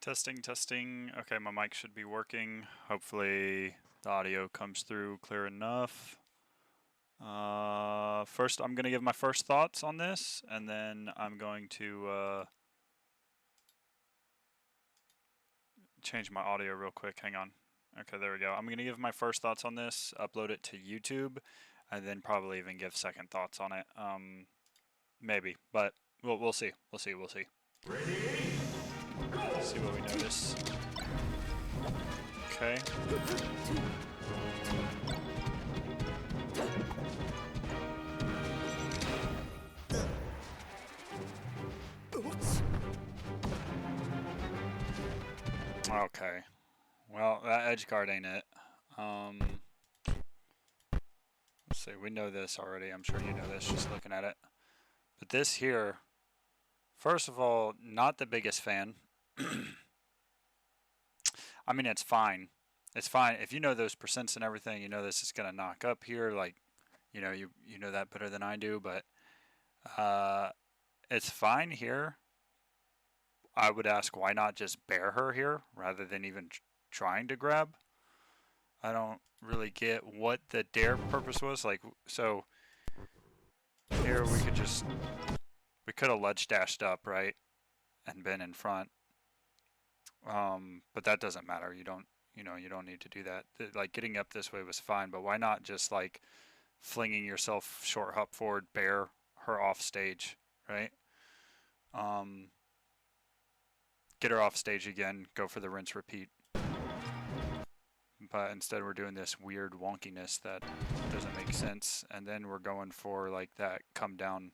Testing, testing. Okay, my mic should be working. Hopefully the audio comes through clear enough. First, I'm going to give my first thoughts on this, and then I'm going to change my audio real quick. Hang on. Okay, there we go. I'm going to give my first thoughts on this, upload it to YouTube, and then probably even give second thoughts on it. Maybe, but we'll see. We'll see. Ready? Let's see what we notice. Okay. Okay. Well, that edge guard ain't it. Let's see. We know this already. I'm sure you know this just looking at it. But this here, first of all, not the biggest fan. I mean, it's fine. It's fine. If you know those percents and everything, you know this is going to knock up here. Like, you know that better than I do. But it's fine here. I would ask, why not just bear her here rather than even trying to grab? I don't really get what the dare purpose was. Like, so here we could have ledge dashed up, right? And been in front. But that doesn't matter. You don't need to do that. Like, getting up this way was fine, but why not just like flinging yourself short hop forward, bear her off stage, right? Get her off stage again, go for the rinse repeat. But instead we're doing this weird wonkiness that doesn't make sense, and then we're going for like that come down.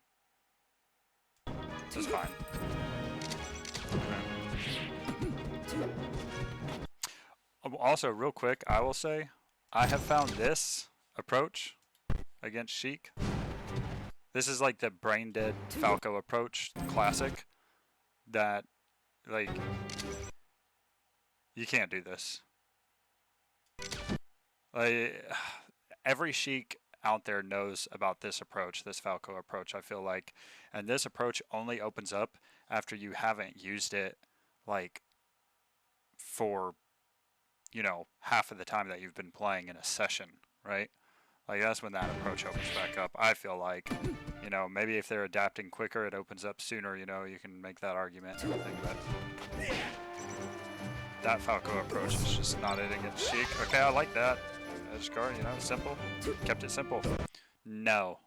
That's fine. Okay. Also, real quick, I will say, I have found this approach against Sheik. This is like the brain dead Falco approach, classic, that like you can't do this. Like, every Sheik out there knows about this approach, this Falco approach, I feel like. And this approach only opens up after you haven't used it, like, for, half of the time that you've been playing in a session, right? Like, that's when that approach opens back up. I feel like, maybe if they're adapting quicker, it opens up sooner, you can make that argument. I think that that Falco approach is just not it against Sheik. Okay, I like that. Edge guard, simple. Kept it simple. No.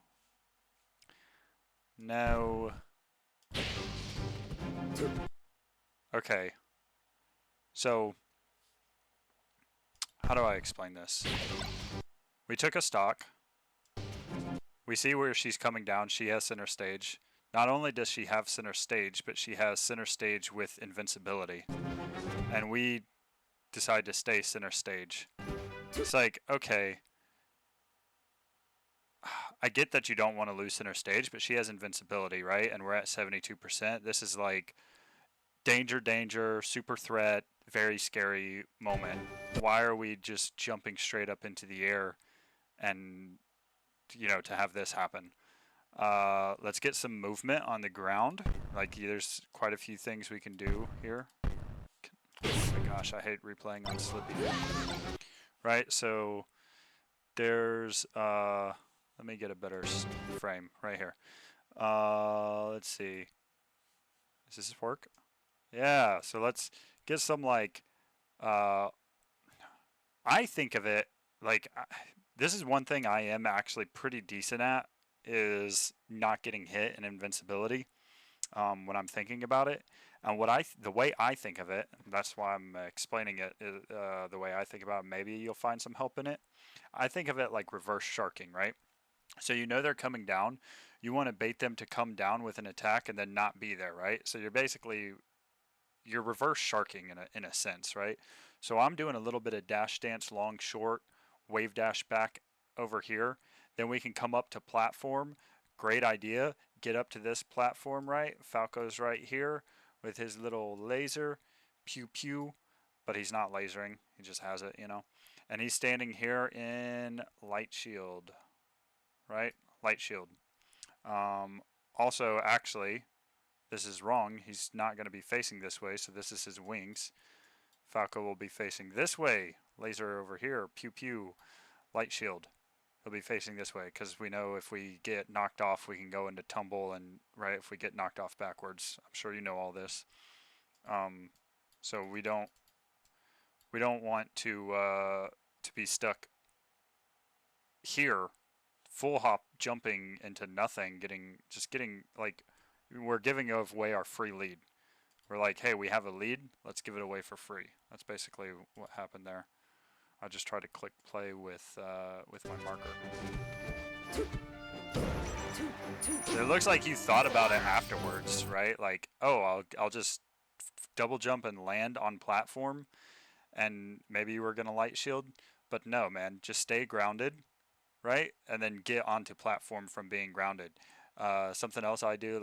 Okay. So, how do I explain this? We took a stock. We see where she's coming down. She has center stage. Not only does she have center stage, but she has center stage with invincibility. And we decide to stay center stage. It's like, okay, I get that you don't want to lose center stage, but she has invincibility, right? And we're at 72%. This is like danger, super threat, very scary moment. Why are we just jumping straight up into the air and, to have this happen? Let's get some movement on the ground. Like, there's quite a few things we can do here. Oh my gosh, I hate replaying on Slippy. Right, so there's, let me get a better frame right here. Let's see. Does this work? Yeah, so let's get some, like, I think of it, like, this is one thing I am actually pretty decent at, is not getting hit in invincibility when I'm thinking about it. And the way I think of it, that's why I'm explaining it the way I think about it. Maybe you'll find some help in it. I think of it like reverse sharking, right? So they're coming down. You want to bait them to come down with an attack and then not be there, right? So you're reverse sharking in a sense, right? So I'm doing a little bit of dash dance, long, short, wave dash back over here. Then we can come up to platform. Great idea. Get up to this platform, right? Falco's right here with his little laser, pew pew, but he's not lasering, he just has it, and he's standing here in light shield, right? Light shield. Also, actually, This is wrong. He's not going to be facing this way, so this is his wings. Falco will be facing this way. Laser over here. Pew pew. Light shield. He'll be facing this way because we know if we get knocked off, we can go into tumble, and right, if we get knocked off backwards. I'm sure you know all this. So we don't want to be stuck here, full hop jumping into nothing, getting like, we're giving away our free lead. We're like, hey, we have a lead, let's give it away for free. That's basically what happened there. I just tried to click play with my marker. It looks like you thought about it afterwards, right? Like, oh, I'll just double jump and land on platform, and maybe you were gonna light shield, but no, man, just stay grounded, right? And then get onto platform from being grounded. Something else I do,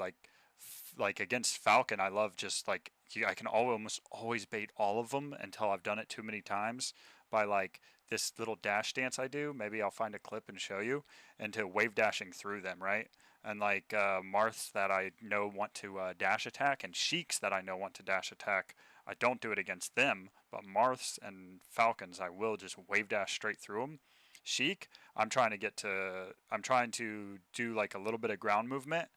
like against Falcon, I love just like, I can almost always bait all of them until I've done it too many times by like this little dash dance I do. Maybe I'll find a clip and show you, into wave dashing through them, right? And like Marths that I know want to dash attack, and Sheiks that I know want to dash attack, I don't do it against them, but Marths and Falcons, I will just wave dash straight through them. Sheik, I'm trying to do like a little bit of ground movement,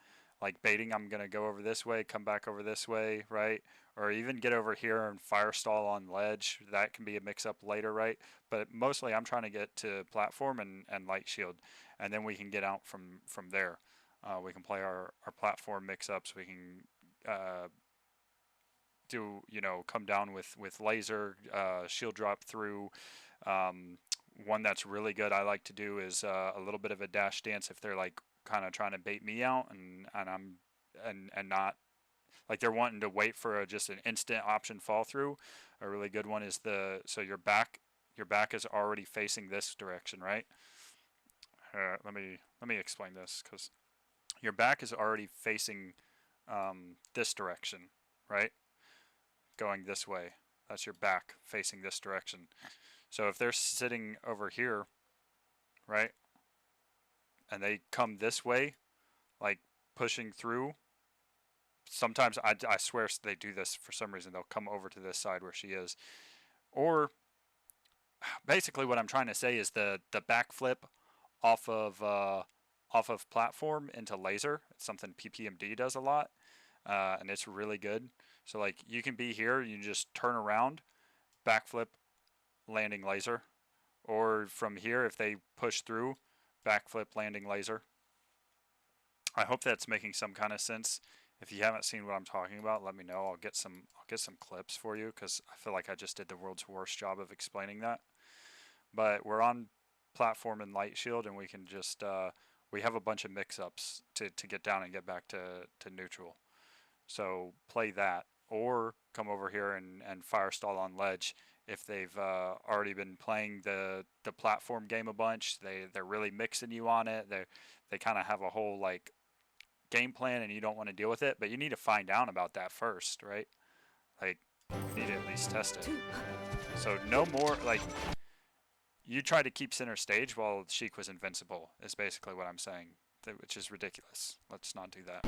like baiting. I'm going to go over this way, come back over this way, right? Or even get over here and fire stall on ledge. That can be a mix up later, right? But mostly I'm trying to get to platform and light shield, and then we can get out from there. We can play our platform mix ups. We can do, come down with laser, shield drop through. One that's really good I like to do is a little bit of a dash dance if they're like kind of trying to bait me out, and not like they're wanting to wait for just an instant option fall through. A really good one is so your back is already facing this direction, right? Let me explain this, because your back is already facing this direction, right? Going this way. That's your back facing this direction. So if they're sitting over here, right, and they come this way, like pushing through, sometimes I swear they do this for some reason. They'll come over to this side where she is. Or basically what I'm trying to say is the backflip off of platform into laser. It's something PPMD does a lot, and it's really good. So like you can be here, you just turn around, backflip, landing laser, or from here if they push through, backflip, landing laser. I hope that's making some kind of sense. If you haven't seen what I'm talking about, let me know. I'll get some clips for you, because I feel like I just did the world's worst job of explaining that. But we're on platform and light shield, and we can just we have a bunch of mix-ups to get down and get back to neutral. So play that, or come over here and fire stall on ledge. If they've already been playing the platform game a bunch, they're really mixing you on it. They kind of have a whole like game plan, and you don't want to deal with it, but you need to find out about that first, right? Like, you need to at least test it. So no more, like, you try to keep center stage while Sheik was invincible, is basically what I'm saying, which is ridiculous. Let's not do that.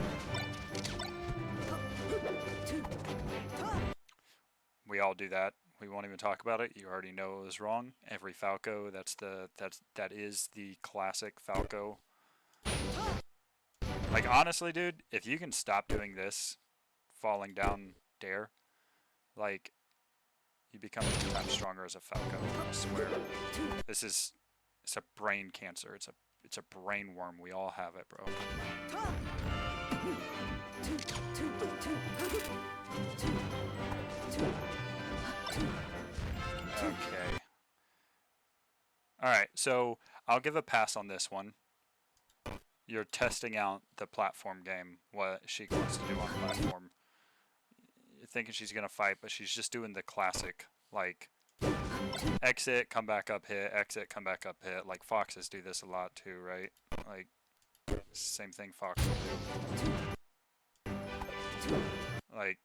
We all do that. We won't even talk about it. You already know it was wrong. Every Falco, that is the classic Falco. Like, honestly, dude, if you can stop doing this, falling down dare, like, you become 2 times stronger as a Falco, I swear. It's a brain cancer. It's a brain worm. We all have it, bro. Okay. Alright, so I'll give a pass on this one. You're testing out the platform game, what she wants to do on platform. You're thinking she's going to fight, but she's just doing the classic, like, exit, come back up, hit, exit, come back up, hit. Like, Foxes do this a lot too, right? Like, same thing Fox will do. Like,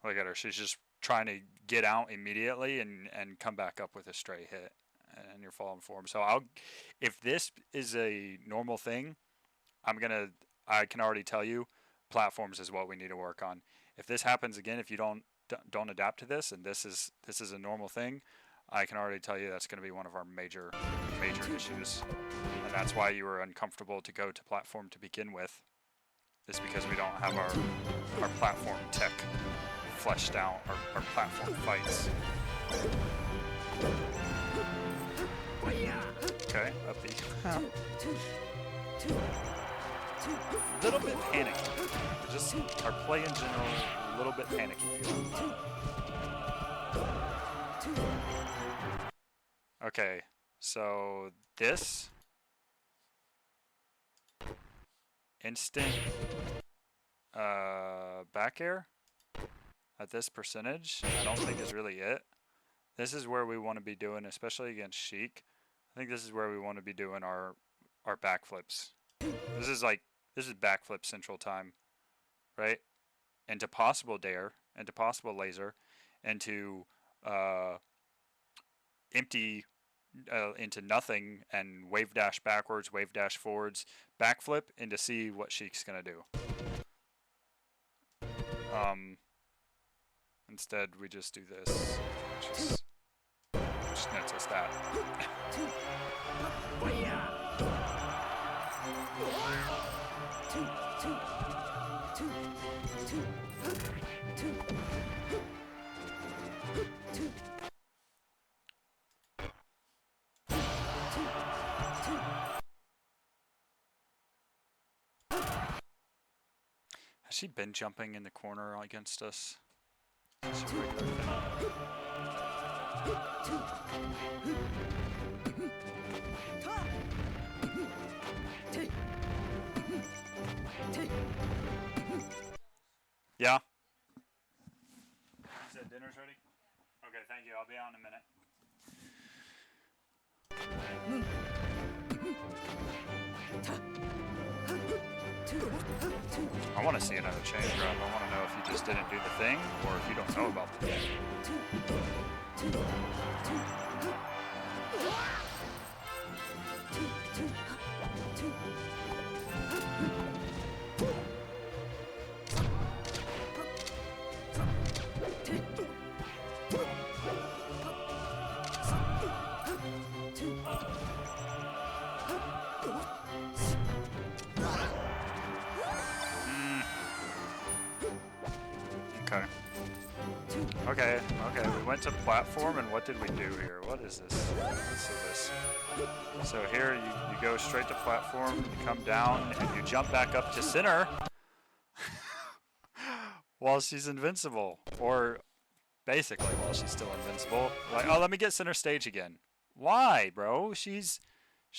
look at her. She's just trying to get out immediately and come back up with a straight hit. And you're falling for him. So if this is a normal thing, I can already tell you, platforms is what we need to work on. If this happens again, if you don't adapt to this, and this is a normal thing, I can already tell you that's going to be one of our major issues, and that's why you were uncomfortable to go to platform to begin with, is because we don't have our platform tech fleshed out, our platform fights. Okay, up B. A little bit panicky. Just our play in general, a little bit panicky. Okay, so this instant back air at this percentage, I don't think is really it. This is where we want to be doing, especially against Sheik. I think this is where we want to be doing our backflips. This is backflip central time, right? Into possible dare, into possible laser, into empty into nothing, and wave dash backwards, wave dash forwards, backflip into see what Sheik's gonna do. Instead we just do this, which nets us that. Has she been jumping in the corner against us? It's a regular thing. Yeah? You said dinner's ready? Okay, thank you. I'll be out in a minute. I want to see another chain grab. I want to know if you just didn't do the thing, or if you don't know about the thing. Okay, we went to platform, and what did we do here? What is this? Let's see this. So here you go straight to platform, you come down, and you jump back up to center while she's invincible. Or basically while she's still invincible. Like, oh, let me get center stage again. Why, bro? She's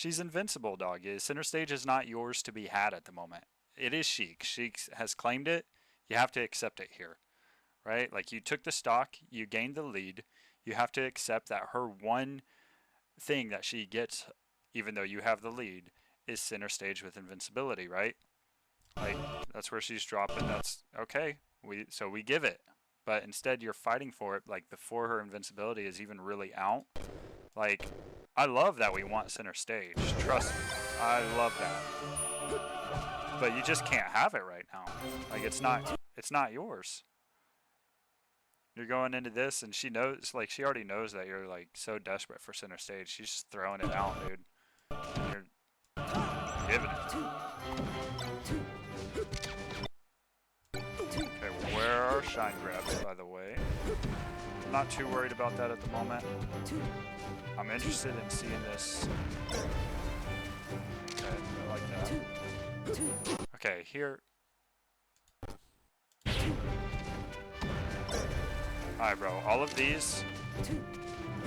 invincible, dog. Center stage is not yours to be had at the moment. It is Sheik. Sheik has claimed it. You have to accept it here. Right? Like, you took the stock, you gained the lead, you have to accept that her one thing that she gets, even though you have the lead, is center stage with invincibility, right? Like, that's where she's dropping. That's okay. So we give it. But instead you're fighting for it, like, before her invincibility is even really out. Like, I love that we want center stage. Trust me. I love that. But you just can't have it right now. Like, it's not yours. You're going into this, and she knows, like, she already knows that you're, like, so desperate for center stage. She's just throwing it out, dude. And you're giving it. Okay, where are shine grabs, by the way? I'm not too worried about that at the moment. I'm interested in seeing this. Okay, I like that. Okay, here. Alright, bro. All of these.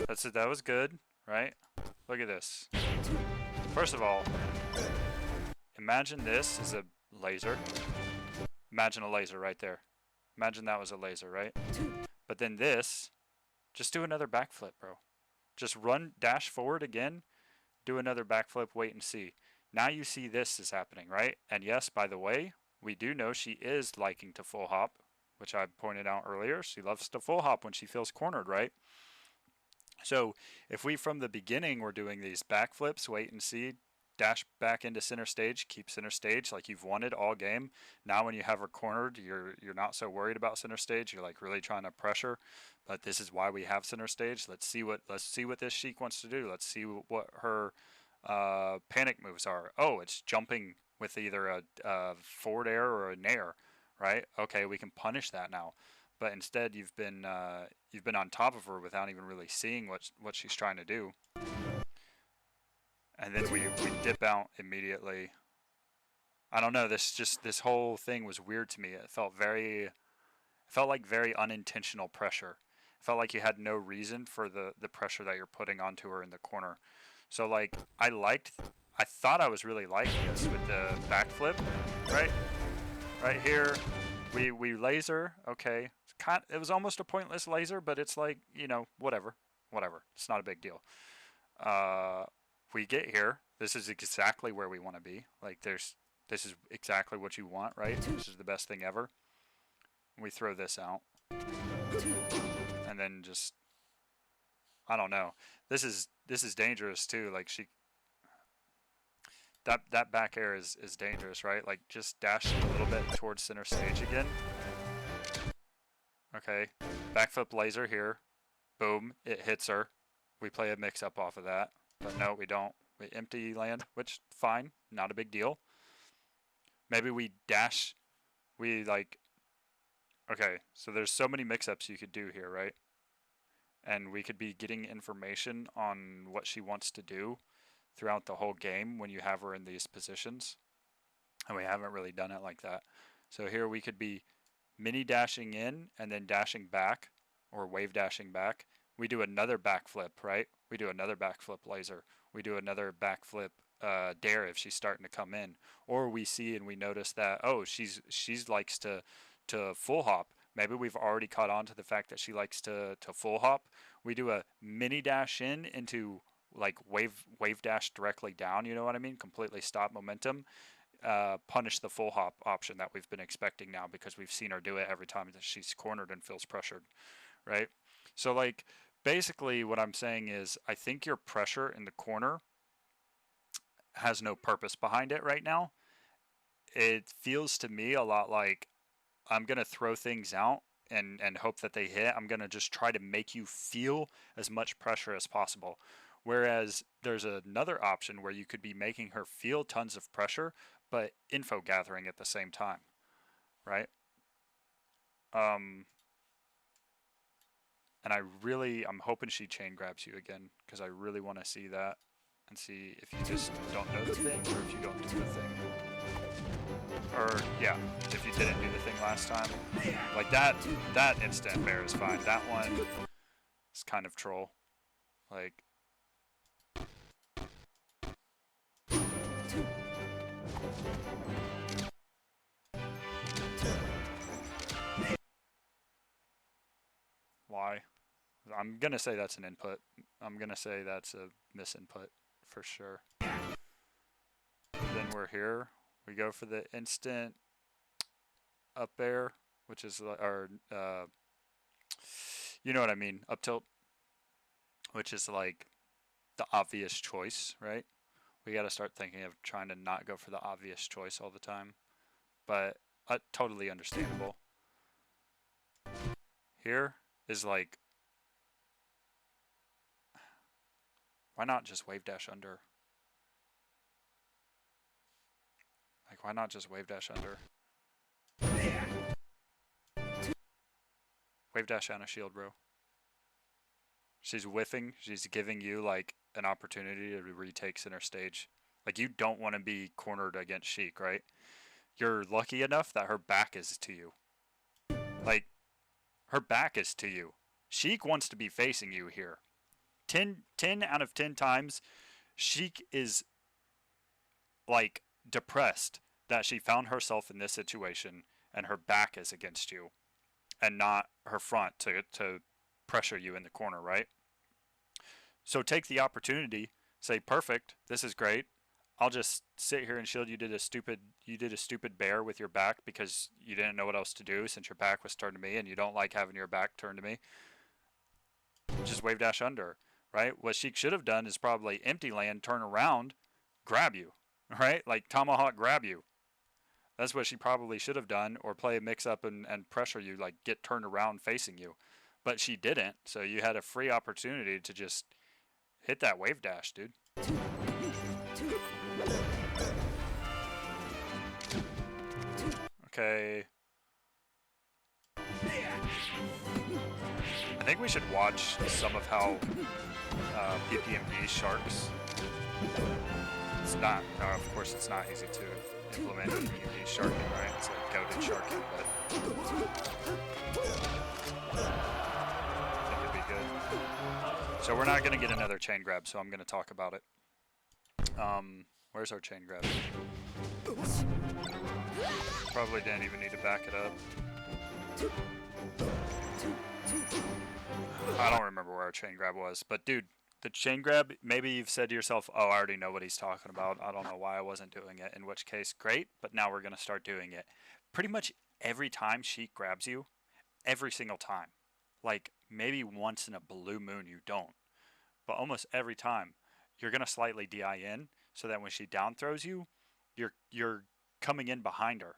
That's it. That was good, right? Look at this. First of all, imagine this is a laser. Imagine a laser right there. Imagine that was a laser, right? But then this, just do another backflip, bro. Just run, dash forward again, do another backflip, wait and see. Now you see this is happening, right? And yes, by the way, we do know she is liking to full hop, which I pointed out earlier. She loves to full hop when she feels cornered, right? So if we from the beginning were doing these backflips, wait and see, dash back into center stage, keep center stage like you've wanted all game. Now when you have her cornered, you're not so worried about center stage. You're like really trying to pressure, but this is why we have center stage. Let's see what this Sheik wants to do. Let's see what her panic moves are. Oh, it's jumping with either a forward air or a nair, right? Okay, we can punish that now. But instead, you've been on top of her without even really seeing what she's trying to do. And then we dip out immediately. I don't know. This whole thing was weird to me. It felt like very unintentional pressure. It felt like you had no reason for the pressure that you're putting onto her in the corner. So like I thought I was really liking this with the backflip, right here. We laser. Okay, it was almost a pointless laser, but it's like, whatever. It's not a big deal. We get here. This is exactly where we want to be. Like this is exactly what you want, right? This is the best thing ever. We throw this out, and then just, I don't know. This is dangerous too. Like that back air is dangerous, right? Like just dash a little bit towards center stage again. Okay, backflip laser here. Boom, it hits her. We play a mix up off of that. But no, we don't. We empty land, which, fine, not a big deal. Maybe we dash, okay, so there's so many mix-ups you could do here, right? And we could be getting information on what she wants to do throughout the whole game when you have her in these positions. And we haven't really done it like that. So here we could be mini dashing in and then dashing back, or wave dashing back. We do another backflip, right? We do another backflip laser. We do another backflip dare if she's starting to come in. Or we see and we notice that, oh, she's likes to full hop. Maybe we've already caught on to the fact that she likes to full hop. We do a mini dash in into like wave dash directly down, you know what I mean? Completely stop momentum. Punish the full hop option that we've been expecting now because we've seen her do it every time that she's cornered and feels pressured, right? So like basically what I'm saying is I think your pressure in the corner has no purpose behind it right now. It feels to me a lot like I'm going to throw things out and hope that they hit. I'm going to just try to make you feel as much pressure as possible. Whereas there's another option where you could be making her feel tons of pressure, but info gathering at the same time, right? And I'm hoping she chain grabs you again, because I really want to see that and see if you just don't know the thing or if you don't do the thing. Or, yeah, if you didn't do the thing last time. Like that instant bear is fine. That one is kind of troll. Like, why? I'm going to say that's an input. I'm going to say that's a misinput for sure. Then we're here. We go for the instant up air, which is our, you know what I mean, up tilt, which is like the obvious choice, right? We got to start thinking of trying to not go for the obvious choice all the time, but totally understandable. Here is like, why not just wave dash under? Like, why not just wave dash under? Wave dash on a shield, bro. She's whiffing. She's giving you, like, an opportunity to retake center stage. Like, you don't want to be cornered against Sheik, right? You're lucky enough that her back is to you. Like, her back is to you. Sheik wants to be facing you here. 10 out of 10 times, Sheik is, like, depressed that she found herself in this situation and her back is against you and not her front to pressure you in the corner, right? So take the opportunity, say, perfect, this is great. I'll just sit here and shield. You did a stupid bear with your back because you didn't know what else to do since your back was turned to me and you don't like having your back turned to me. Just wave dash under, right? What Sheik should have done is probably empty land, turn around, grab you, right? Like tomahawk grab you. That's what she probably should have done, or play a mix-up and pressure you, like get turned around facing you. But she didn't, so you had a free opportunity to just hit that wave dash, dude. Okay. I think we should watch some of how PPMD sharks. It's not, of course it's not easy to implement PPMD sharking, right? It's like goated sharking, but I think it'd be good. So we're not gonna get another chain grab, so I'm gonna talk about it. Where's our chain grab? Probably didn't even need to back it up. I don't remember where our chain grab was, but dude, the chain grab, maybe you've said to yourself, oh, I already know what he's talking about. I don't know why I wasn't doing it, in which case, great, but now we're going to start doing it. Pretty much every time Sheik grabs you, every single time. Like, maybe once in a blue moon you don't, but almost every time, you're going to slightly DI in, so that when she down throws you, you're coming in behind her.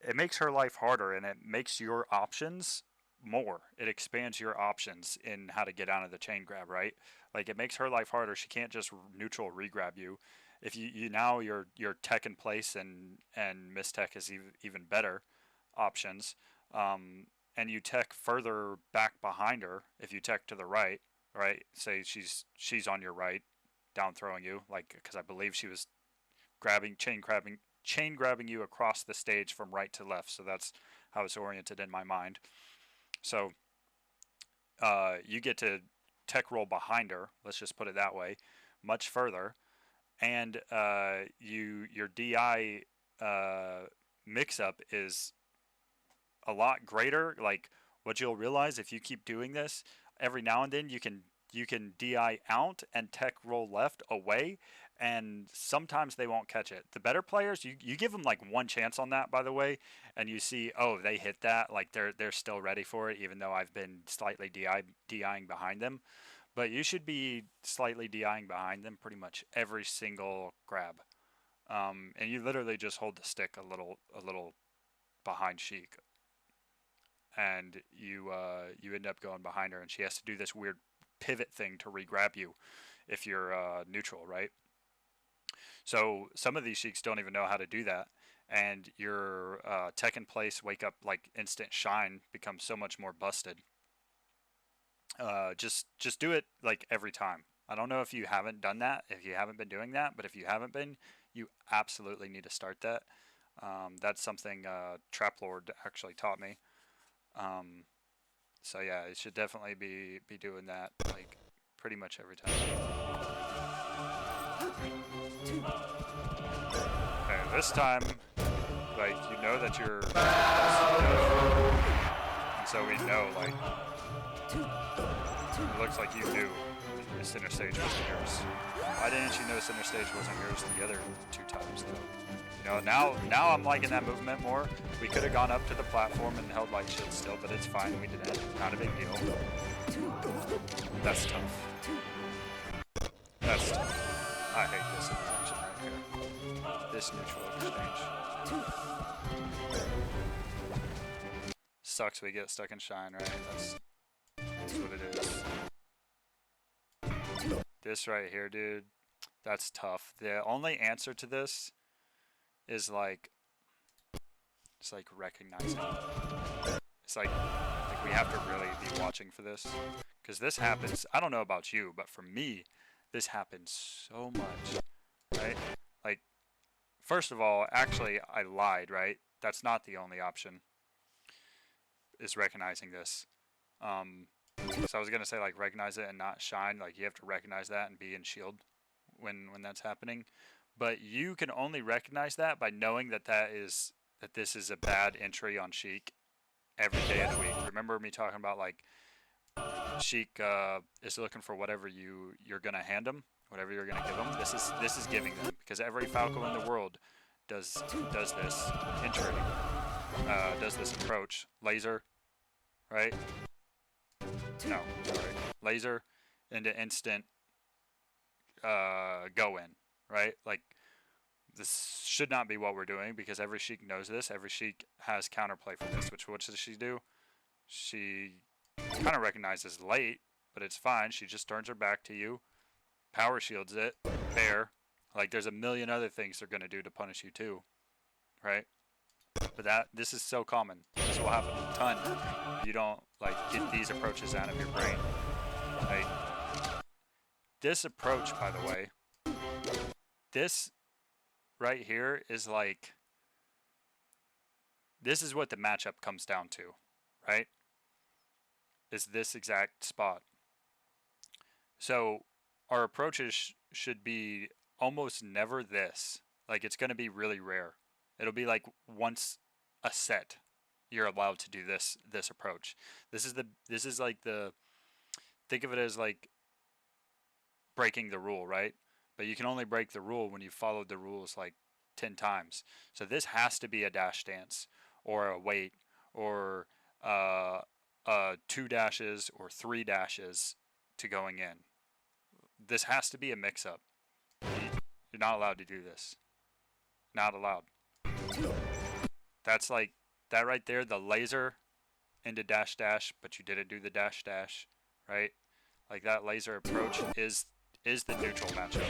It makes her life harder, and it makes your options more. It expands your options in how to get out of the chain grab, right? Like, it makes her life harder. She can't just neutral re-grab you. If you now your tech in place and mistech is even better options. And you tech further back behind her. If you tech to the right, say she's on your right, down throwing you, like, because I believe she was chain grabbing you across the stage from right to left. So that's how it's oriented in my mind. So you get to tech roll behind her, let's just put it that way, much further, and your DI mix-up is a lot greater. Like, what you'll realize if you keep doing this, every now and then you can DI out and tech roll left away, and sometimes they won't catch it. The better players, you give them like one chance on that, by the way, and you see, oh, they hit that, like they're still ready for it, even though I've been slightly DIing behind them. But you should be slightly DIing behind them pretty much every single grab. And you literally just hold the stick a little behind Sheik, and you end up going behind her, and she has to do this weird pivot thing to re-grab you if you're neutral, right? So some of these Sheiks don't even know how to do that, and your tech in place, wake up, like instant shine becomes so much more busted. Just do it like every time. I don't know if you haven't done that, if you haven't been doing that, but if you haven't been, you absolutely need to start that. That's something Trap Lord actually taught me. So yeah, you should definitely be doing that like pretty much every time. Okay, this time, like, you know that you're, and so we know, like, it looks like you knew the center stage wasn't yours. Why didn't you know center stage wasn't yours the other 2 times though? You know, now I'm liking that movement more. We could have gone up to the platform and held light shield still, but it's fine. We didn't. Not a big deal. That's tough. That's tough. I hate this interaction right here. This neutral exchange. Sucks we get stuck in shine, right? That's what it is. This right here, dude. That's tough. The only answer to this is like, it's like recognizing. It's like we have to really be watching for this, because this happens. I don't know about you, but for me, this happens so much, right? Like, first of all, actually, I lied, right? That's not the only option, is recognizing this. So I was gonna say, like, recognize it and not shine. Like, you have to recognize that and be in shield when that's happening. But you can only recognize that by knowing that this is a bad entry on Sheik every day of the week. Remember me talking about, like, Sheik is looking for whatever you're gonna hand him, whatever you're gonna give him. This is giving them, because every Falco in the world does this entry, does this approach. Laser, right? No, sorry. Laser into instant go in, right? Like, this should not be what we're doing because every sheik knows this. Every sheik has counterplay for this. Which, what does she do? She kind of recognizes late, but it's fine. She just turns her back to you, power shields it, fair. Like, there's a million other things they're going to do to punish you too, right? But this is so common. This will happen a ton. You don't, like, get these approaches out of your brain. Like, this approach, by the way, this right here is like, this is what the matchup comes down to, right? Is this exact spot. So our approaches should be almost never this. Like, it's going to be really rare. It'll be like once a set you're allowed to do this approach. This is like think of it as like breaking the rule, right? But you can only break the rule when you followed the rules like 10 times. So this has to be a dash dance or a wait or 2 dashes or 3 dashes to going in. This has to be a mix-up. You're not allowed to do this. Not allowed. That's like, that right there, the laser into dash dash, but you didn't do the dash dash, right? Like, that laser approach is the neutral matchup.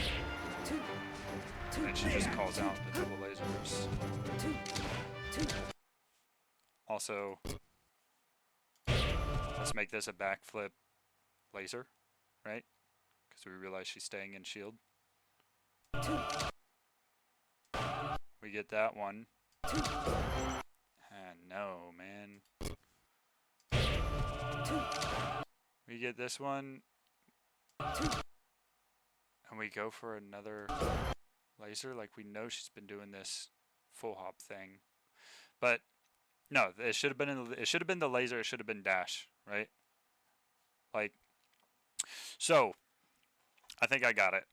And she just calls out the double lasers. Also, let's make this a backflip laser, right? Because we realize she's staying in shield. We get that one. And no, man. We get this one. And we go for another laser. Like, we know she's been doing this full hop thing. But no, it should have been the laser, it should have been dash, right? Like, so I think I got it.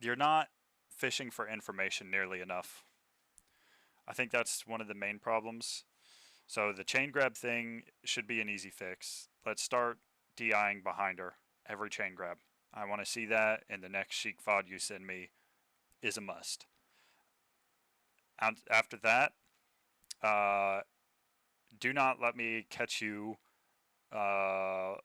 You're not fishing for information nearly enough. I think that's one of the main problems. So the chain grab thing should be an easy fix. Let's start DIing behind her every chain grab. I want to see that, and the next Sheik VOD you send me is a must. After that, do not let me catch you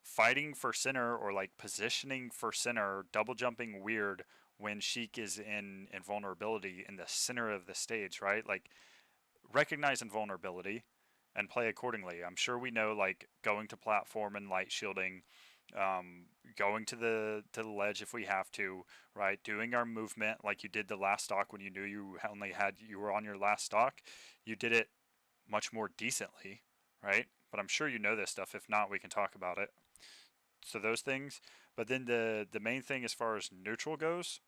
fighting for center or like positioning for center, double jumping weird when Sheik is in invulnerability in the center of the stage, right? Like, recognize invulnerability and play accordingly. I'm sure we know, like, going to platform and light shielding, going to the ledge if we have to, right? Doing our movement like you did the last stock when you knew you were on your last stock. You did it much more decently, right? But I'm sure you know this stuff. If not, we can talk about it. So those things. But then the main thing as far as neutral goes,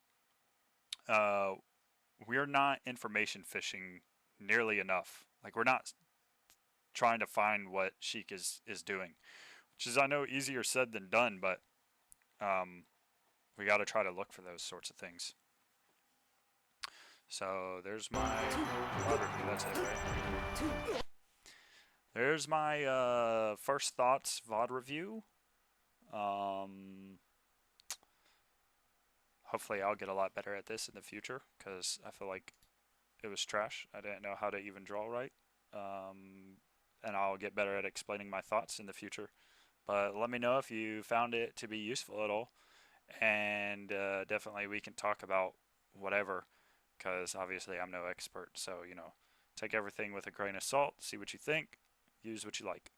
we're not information fishing nearly enough. Like, we're not trying to find what Sheik is doing, which is, I know, easier said than done, but we got to try to look for those sorts of things. So there's my VOD review. That's it, right? There's my first thoughts VOD review. Hopefully I'll get a lot better at this in the future, because I feel like it was trash. I didn't know how to even draw right. And I'll get better at explaining my thoughts in the future. But let me know if you found it to be useful at all. And definitely we can talk about whatever, because obviously I'm no expert. So, take everything with a grain of salt, see what you think, use what you like.